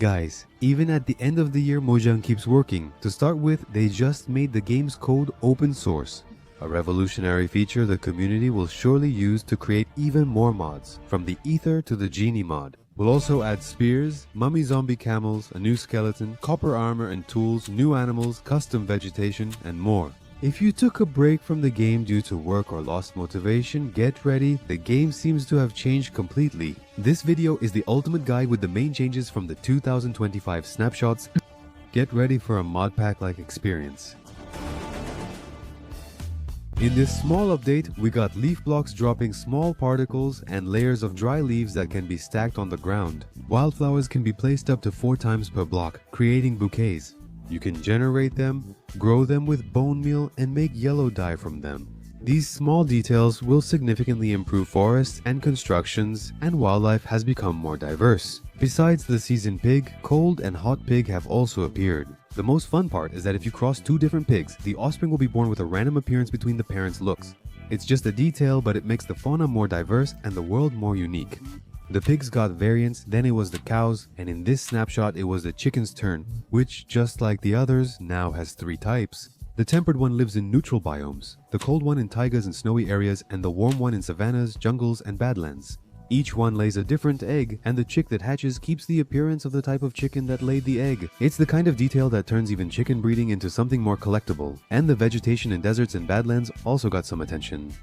Guys, even at the end of the year, Mojang keeps working. To start with, they just made the game's code open source. A revolutionary feature the community will surely use to create even more mods, from the Ether to the Genie mod. We'll also add spears, mummy zombie camels, a new skeleton, copper armor and tools, new animals, custom vegetation, and more. If you took a break from the game due to work or lost motivation, get ready, the game seems to have changed completely. This video is the ultimate guide with the main changes from the 2025 snapshots. Get ready for a mod pack-like experience. In this small update, we got leaf blocks dropping small particles and layers of dry leaves that can be stacked on the ground. Wildflowers can be placed up to 4 times per block, creating bouquets. You can generate them, grow them with bone meal, and make yellow dye from them. These small details will significantly improve forests and constructions, and wildlife has become more diverse. Besides the seasoned pig, cold and hot pig have also appeared. The most fun part is that if you cross 2 different pigs, the offspring will be born with a random appearance between the parents' looks. It's just a detail, but it makes the fauna more diverse and the world more unique. The pigs got variants, then it was the cows, and in this snapshot it was the chicken's turn, which, just like the others, now has 3 types. The tempered one lives in neutral biomes, the cold one in taigas and snowy areas, and the warm one in savannas, jungles, and badlands. Each one lays a different egg, and the chick that hatches keeps the appearance of the type of chicken that laid the egg. It's the kind of detail that turns even chicken breeding into something more collectible. And the vegetation in deserts and badlands also got some attention.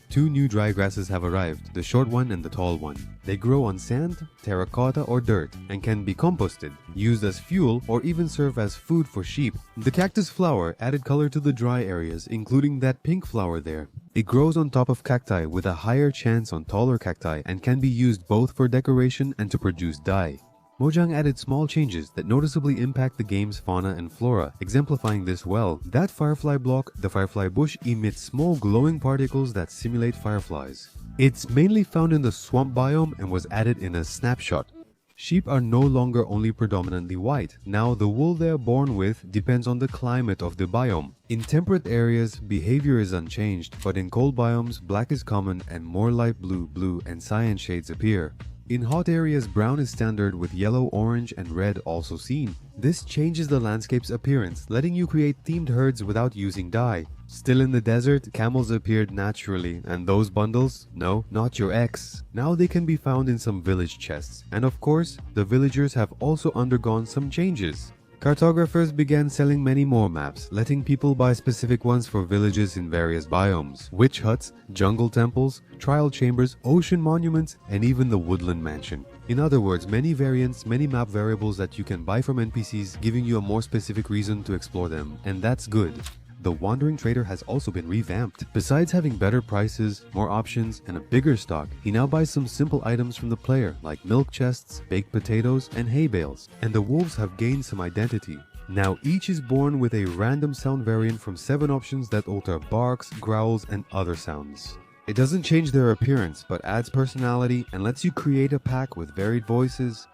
2 new dry grasses have arrived, the short one and the tall one. They grow on sand, terracotta, or dirt, and can be composted, used as fuel, or even serve as food for sheep. The cactus flower added color to the dry areas, including that pink flower there. It grows on top of cacti with a higher chance on taller cacti and can be used both for decoration and to produce dye. Mojang added small changes that noticeably impact the game's fauna and flora, exemplifying this well. That firefly block, the firefly bush, emits small glowing particles that simulate fireflies. It's mainly found in the swamp biome and was added in a snapshot. Sheep are no longer only predominantly white. Now the wool they are born with depends on the climate of the biome. In temperate areas, behavior is unchanged, but in cold biomes, black is common and more light blue, blue, and cyan shades appear. In hot areas, brown is standard with yellow, orange, and red also seen. This changes the landscape's appearance, letting you create themed herds without using dye. Still in the desert, camels appeared naturally, and those bundles? No, not your ex. Now they can be found in some village chests. And of course, the villagers have also undergone some changes. Cartographers began selling many more maps, letting people buy specific ones for villages in various biomes. Witch huts, jungle temples, trial chambers, ocean monuments, and even the woodland mansion. In other words, many variants, many map variables that you can buy from NPCs, giving you a more specific reason to explore them. And that's good. The Wandering Trader has also been revamped. Besides having better prices, more options, and a bigger stock, he now buys some simple items from the player, like milk chests, baked potatoes, and hay bales. And the wolves have gained some identity. Now each is born with a random sound variant from 7 options that alter barks, growls, and other sounds. It doesn't change their appearance, but adds personality and lets you create a pack with varied voices.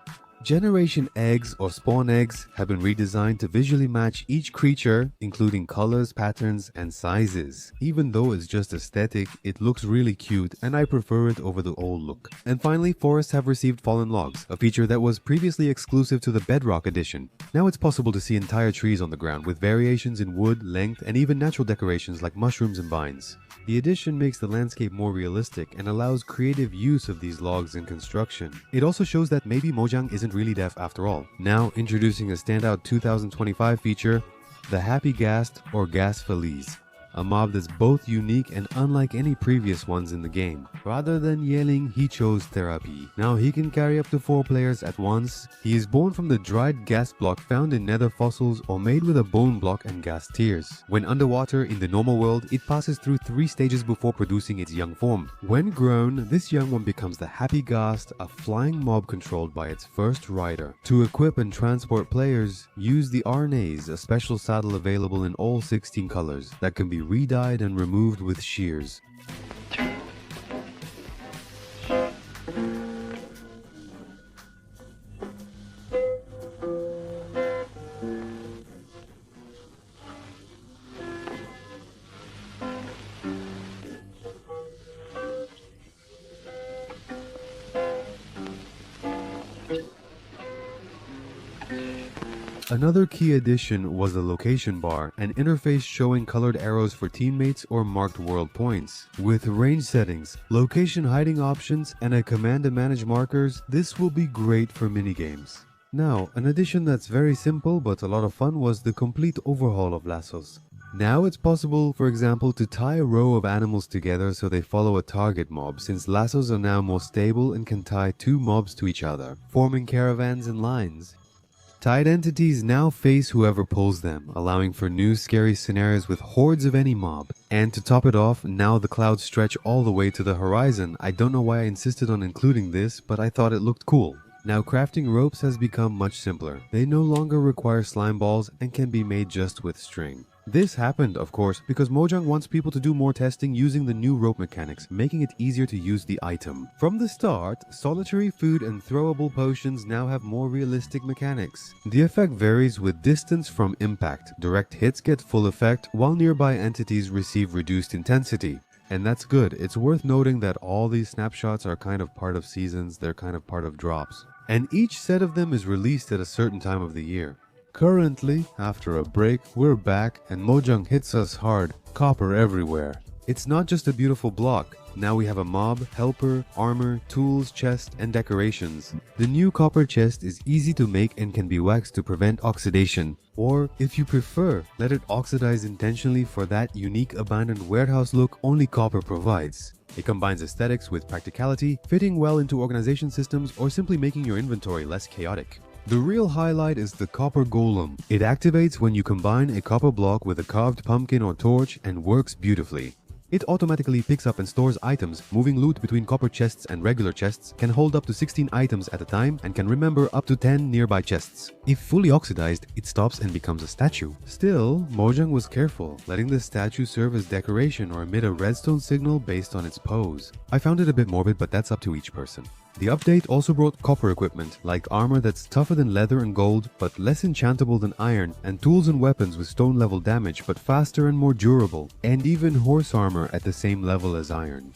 Generation eggs or spawn eggs have been redesigned to visually match each creature, including colors, patterns, and sizes. Even though it's just aesthetic, it looks really cute and I prefer it over the old look. And finally, forests have received fallen logs, a feature that was previously exclusive to the Bedrock edition. Now it's possible to see entire trees on the ground with variations in wood, length, and even natural decorations like mushrooms and vines. The addition makes the landscape more realistic and allows creative use of these logs in construction. It also shows that maybe Mojang isn't really deaf after all. Now introducing a standout 2025 feature, the Happy Ghast or Ghast Feliz. A mob that's both unique and unlike any previous ones in the game. Rather than yelling, he chose therapy. Now he can carry up to 4 players at once. He is born from the dried ghast block found in nether fossils or made with a bone block and ghast tears. When underwater in the normal world, it passes through 3 stages before producing its young form. When grown, this young one becomes the Happy Ghast, a flying mob controlled by its first rider. To equip and transport players, use the Arnaise, a special saddle available in all 16 colors that can be re-dyed and removed with shears. Another key addition was the location bar, an interface showing colored arrows for teammates or marked world points. With range settings, location hiding options, and a command to manage markers, this will be great for minigames. Now, an addition that's very simple but a lot of fun was the complete overhaul of Lassos. Now it's possible, for example, to tie a row of animals together so they follow a target mob, since lassos are now more stable and can tie two mobs to each other, forming caravans and lines. Tied entities now face whoever pulls them, allowing for new scary scenarios with hordes of any mob. And to top it off, now the clouds stretch all the way to the horizon. I don't know why I insisted on including this, but I thought it looked cool. Now crafting ropes has become much simpler. They no longer require slime balls and can be made just with string. This happened, of course, because Mojang wants people to do more testing using the new rope mechanics, making it easier to use the item. From the start, solitary food and throwable potions now have more realistic mechanics. The effect varies with distance from impact. Direct hits get full effect, while nearby entities receive reduced intensity. And that's good. It's worth noting that all these snapshots are kind of part of seasons, they're kind of part of drops. And each set of them is released at a certain time of the year. Currently, after a break, we're back and Mojang hits us hard, copper everywhere. It's not just a beautiful block. Now we have a mob, helper, armor, tools, chest, and decorations. The new copper chest is easy to make and can be waxed to prevent oxidation. Or, if you prefer, let it oxidize intentionally for that unique abandoned warehouse look only copper provides. It combines aesthetics with practicality, fitting well into organization systems or simply making your inventory less chaotic. The real highlight is the copper golem. It activates when you combine a copper block with a carved pumpkin or torch and works beautifully. It automatically picks up and stores items, moving loot between copper chests and regular chests, can hold up to 16 items at a time, and can remember up to 10 nearby chests. If fully oxidized, it stops and becomes a statue. Still, Mojang was careful, letting the statue serve as decoration or emit a redstone signal based on its pose. I found it a bit morbid, but that's up to each person. The update also brought copper equipment, like armor that's tougher than leather and gold, but less enchantable than iron, and tools and weapons with stone level damage, but faster and more durable, and even horse armor at the same level as iron.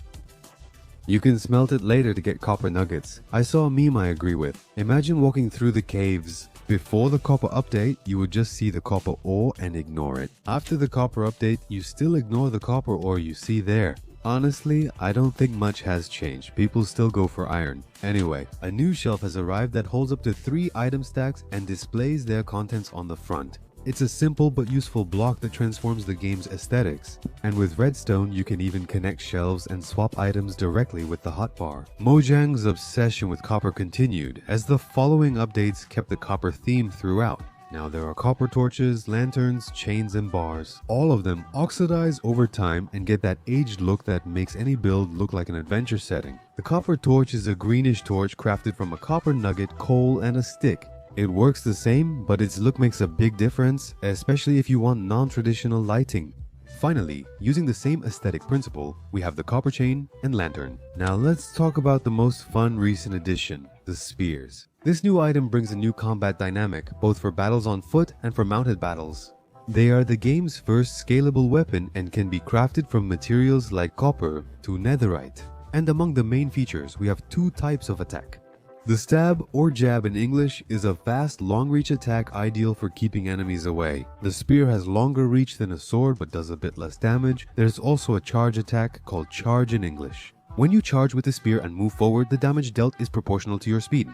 You can smelt it later to get copper nuggets. I saw a meme I agree with. Imagine walking through the caves. Before the copper update, you would just see the copper ore and ignore it. After the copper update, you still ignore the copper ore you see there. Honestly, I don't think much has changed. People still go for iron. Anyway, a new shelf has arrived that holds up to 3 item stacks and displays their contents on the front. It's a simple but useful block that transforms the game's aesthetics. And with redstone, you can even connect shelves and swap items directly with the hotbar. Mojang's obsession with copper continued, as the following updates kept the copper theme throughout. Now there are copper torches, lanterns, chains, and bars. All of them oxidize over time and get that aged look that makes any build look like an adventure setting. The copper torch is a greenish torch crafted from a copper nugget, coal, and a stick. It works the same, but its look makes a big difference, especially if you want non-traditional lighting. Finally, using the same aesthetic principle, we have the copper chain and lantern. Now let's talk about the most fun recent addition, the spears. This new item brings a new combat dynamic, both for battles on foot and for mounted battles. They are the game's first scalable weapon and can be crafted from materials like copper to netherite. And among the main features, we have 2 types of attack. The stab, or jab in English, is a fast, long-reach attack ideal for keeping enemies away. The spear has longer reach than a sword but does a bit less damage. There's also a charge attack called charge in English. When you charge with the spear and move forward, the damage dealt is proportional to your speed.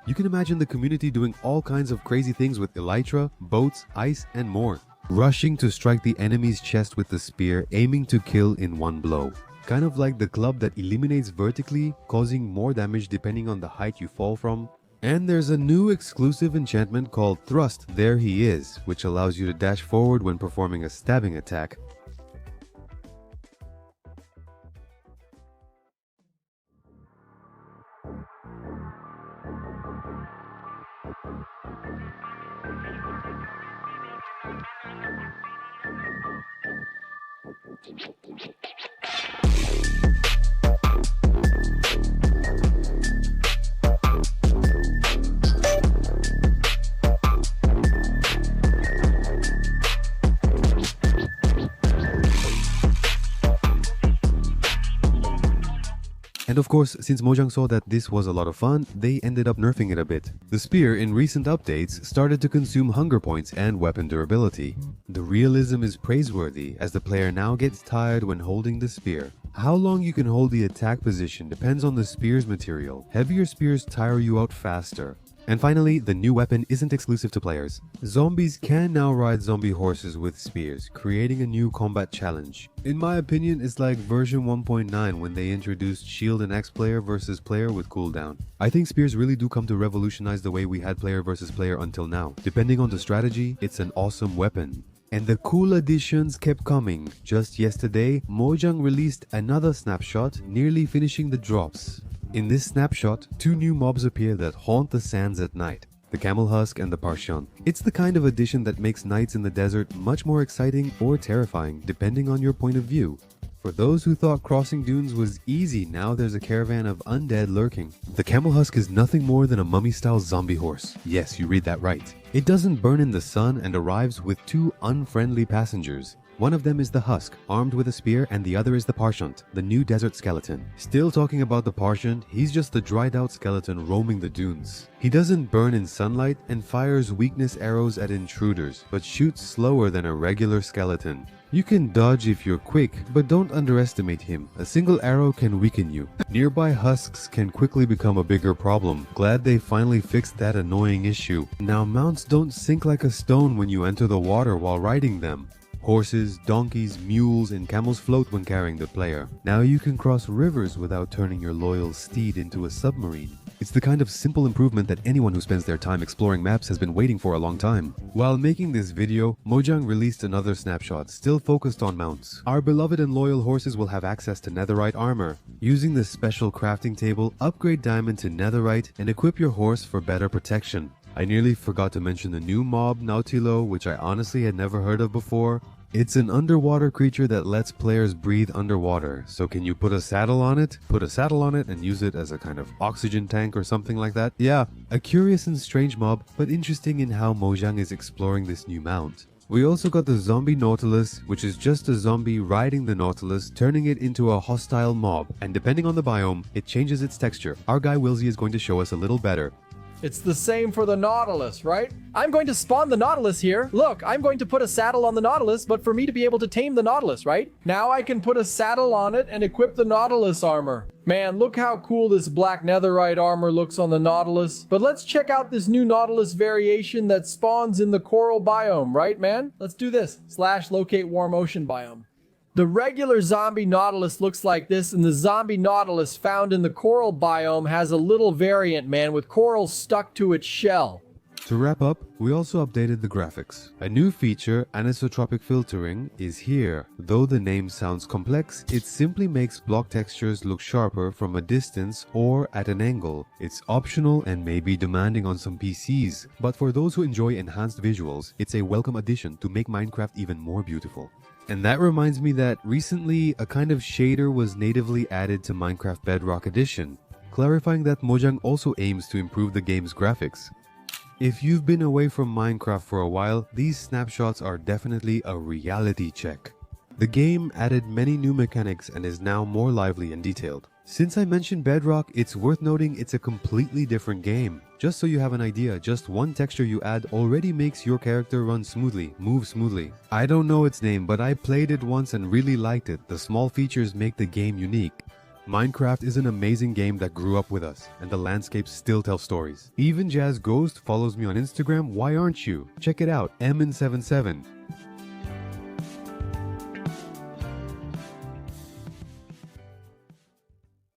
You can imagine the community doing all kinds of crazy things with elytra, boats, ice, and more. Rushing to strike the enemy's chest with the spear, aiming to kill in one blow. Kind of like the club that eliminates vertically, causing more damage depending on the height you fall from. And there's a new exclusive enchantment called Thrust, There He Is, which allows you to dash forward when performing a stabbing attack. And of course, since Mojang saw that this was a lot of fun, they ended up nerfing it a bit. The spear in recent updates started to consume hunger points and weapon durability. The realism is praiseworthy as the player now gets tired when holding the spear. How long you can hold the attack position depends on the spear's material. Heavier spears tire you out faster. And finally, the new weapon isn't exclusive to players. Zombies can now ride zombie horses with spears, creating a new combat challenge. In my opinion, it's like version 1.9 when they introduced shield and X player versus player with cooldown. I think spears really do come to revolutionize the way we had player versus player until now. Depending on the strategy, it's an awesome weapon. And the cool additions kept coming. Just yesterday, Mojang released another snapshot, nearly finishing the drops. In this snapshot, two new mobs appear that haunt the sands at night. The Camel Husk and the Parshon. It's the kind of addition that makes nights in the desert much more exciting or terrifying, depending on your point of view. For those who thought crossing dunes was easy, now there's a caravan of undead lurking. The Camel Husk is nothing more than a mummy-style zombie horse. Yes, you read that right. It doesn't burn in the sun and arrives with two unfriendly passengers. One of them is the Husk, armed with a spear, and the other is the Parshant, the new desert skeleton. Still talking about the Parshant, he's just the dried out skeleton roaming the dunes. He doesn't burn in sunlight and fires weakness arrows at intruders, but shoots slower than a regular skeleton. You can dodge if you're quick, but don't underestimate him. A single arrow can weaken you. Nearby husks can quickly become a bigger problem. Glad they finally fixed that annoying issue. Now mounts don't sink like a stone when you enter the water while riding them. Horses, donkeys, mules, and camels float when carrying the player. Now you can cross rivers without turning your loyal steed into a submarine. It's the kind of simple improvement that anyone who spends their time exploring maps has been waiting for a long time. While making this video, Mojang released another snapshot, still focused on mounts. Our beloved and loyal horses will have access to netherite armor. Using this special crafting table, upgrade diamond to netherite and equip your horse for better protection. I nearly forgot to mention the new mob, Nautilo, which I honestly had never heard of before. It's an underwater creature that lets players breathe underwater, so can you put a saddle on it? Put a saddle on it and use it as a kind of oxygen tank or something like that? Yeah, a curious and strange mob, but interesting in how Mojang is exploring this new mount. We also got the Zombie Nautilus, which is just a zombie riding the Nautilus, turning it into a hostile mob, and depending on the biome, it changes its texture. Our guy Wilsey is going to show us a little better. It's the same for the Nautilus, right? I'm going to spawn the Nautilus here. Look, I'm going to put a saddle on the Nautilus, but for me to be able to tame the Nautilus, right? Now I can put a saddle on it and equip the Nautilus armor. Man, look how cool this black netherite armor looks on the Nautilus. But let's check out this new Nautilus variation that spawns in the coral biome, right, man? Let's do this. /locate warm ocean biome. The regular zombie Nautilus looks like this, and the zombie Nautilus found in the coral biome has a little variant, man, with coral stuck to its shell. To wrap up, we also updated the graphics. A new feature, anisotropic filtering, is here. Though the name sounds complex, it simply makes block textures look sharper from a distance or at an angle. It's optional and may be demanding on some PCs, but for those who enjoy enhanced visuals, it's a welcome addition to make Minecraft even more beautiful. And that reminds me that recently a kind of shader was natively added to Minecraft Bedrock Edition, clarifying that Mojang also aims to improve the game's graphics. If you've been away from Minecraft for a while, these snapshots are definitely a reality check. The game added many new mechanics and is now more lively and detailed. Since I mentioned Bedrock, it's worth noting it's a completely different game. Just so you have an idea, just one texture you add already makes your character run smoothly, move smoothly. I don't know its name, but I played it once and really liked it. The small features make the game unique. Minecraft is an amazing game that grew up with us, and the landscapes still tell stories. Even Jazz Ghost follows me on Instagram, why aren't you? Check it out, MN77.